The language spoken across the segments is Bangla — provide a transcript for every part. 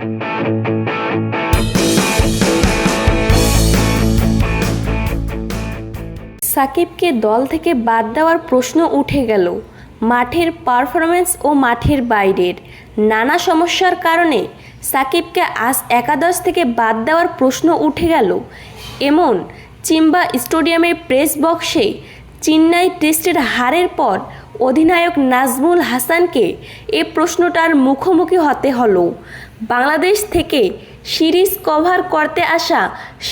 সাকিবকে দল থেকে বাদ দেওয়ার প্রশ্ন উঠে গেল। মাঠের পারফরম্যান্স ও মাঠের বাইরের নানা সমস্যার কারণে সাকিবকে আজ একাদশ থেকে বাদ দেওয়ার প্রশ্ন উঠে গেল। এমন চিম্বা স্টেডিয়ামের প্রেস বক্সে চেন্নাই টেস্টের হারের পর অধিনায়ক নাজমুল হাসানকে এ প্রশ্নটার মুখোমুখি হতে হলো। বাংলাদেশ থেকে সিরিজ কভার করতে আসা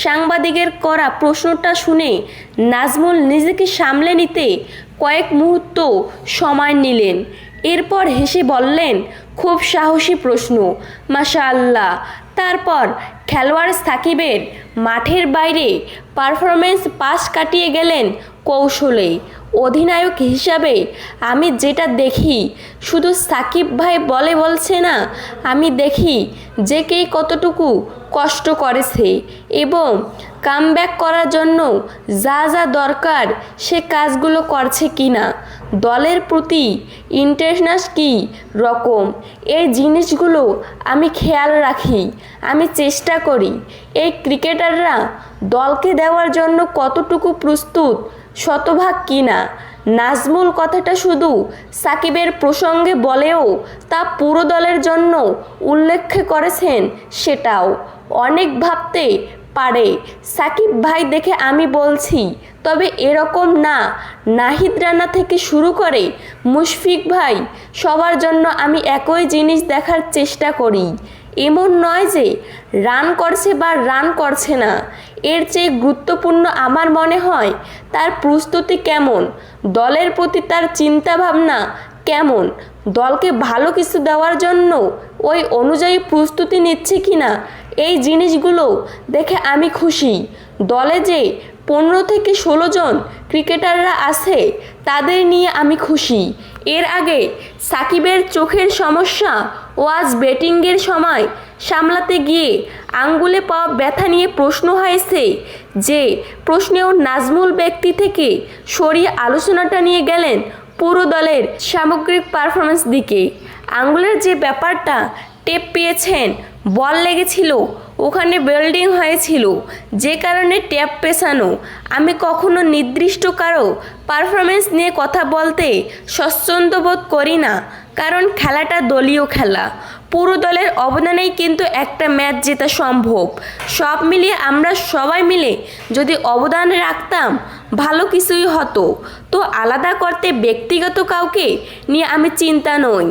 সাংবাদিকের করা প্রশ্নটা শুনে নাজমুল নিজেকে সামলে নিতে কয়েক মুহূর্ত সময় নিলেন। এরপর হেসে বললেন, খুব সাহসী প্রশ্ন, মাশাআল্লাহ। তারপর খেলোয়াড় সাকিবের মাঠের বাইরে পারফরম্যান্স পাশ কাটিয়ে গেলেন কৌশলে। অধিনায়ক হিসাবে আমি যেটা দেখি, শুধু সাকিব ভাই বলছে না, আমি দেখি যে কে কতটুকু কষ্ট করেছে এবং কামব্যাক করার জন্য যা যা দরকার সে কাজগুলো করছে কিনা, দলের প্রতি ইন্টারেস্ট কী রকম, এই জিনিসগুলো আমি খেয়াল রাখি। আমি চেষ্টা করি এই ক্রিকেটাররা দলকে দেওয়ার জন্য কতটুকু প্রস্তুত, শতভাগ কিনা। নাজমুল কথাটা শুধু সাকিবের প্রসঙ্গে বলেও তা পুরো দলের জন্য উল্লেখ করেছেন, সেটাও অনেক ভাবতে পারে সাকিব ভাই দেখে আমি বলছি। তবে এরকম না, নাহিদ রানা থেকে শুরু করে মুশফিক ভাই, সবার জন্য আমি একই জিনিস দেখার চেষ্টা করি। এমন নয় যে রান করছে বা রান করছে না, এর চেয়ে গুরুত্বপূর্ণ আমার মনে হয় তার প্রস্তুতি কেমন, দলের প্রতি তার চিন্তাভাবনা কেমন, দলকে ভালো কিছু দেওয়ার জন্য ওই অনুযায়ী প্রস্তুতি নিচ্ছে কিনা, এই জিনিসগুলো দেখে আমি খুশি। দলে যে 15 থেকে 16 জন ক্রিকেটাররা আছে তাদের নিয়ে আমি খুশি। এর আগে সাকিবের চোখের সমস্যা ও আজ ব্যাটিংয়ের সময় সামলাতে গিয়ে আঙ্গুলে পাওয়া ব্যথা নিয়ে প্রশ্ন হয়েছে, যে প্রশ্নেও নাজমুল ব্যক্তি থেকে সরিয়ে আলোচনাটা নিয়ে গেলেন পুরো দলের সামগ্রিক পারফরমেন্স দিকে। আঙ্গুলের যে ব্যাপারটা, টেপ পেয়েছেন, বল লেগেছিল, ওখানে বেল্ডিং হয়েছিল, যে কারণে ট্যাপ পেছানো। আমি কখনো নির্দিষ্ট কারো পারফরমেন্স নিয়ে কথা বলতে স্বচ্ছন্দ বোধ করি না, কারণ খেলাটা দলীয় খেলা, পুরো দলের অবদানেই কিন্তু একটা ম্যাচ জেতা সম্ভব। সব মিলিয়ে আমরা সবাই মিলে যদি অবদান রাখতাম ভালো কিছুই হতো। তো আলাদা করতে ব্যক্তিগত কাউকে নিয়ে আমি চিন্তা নই।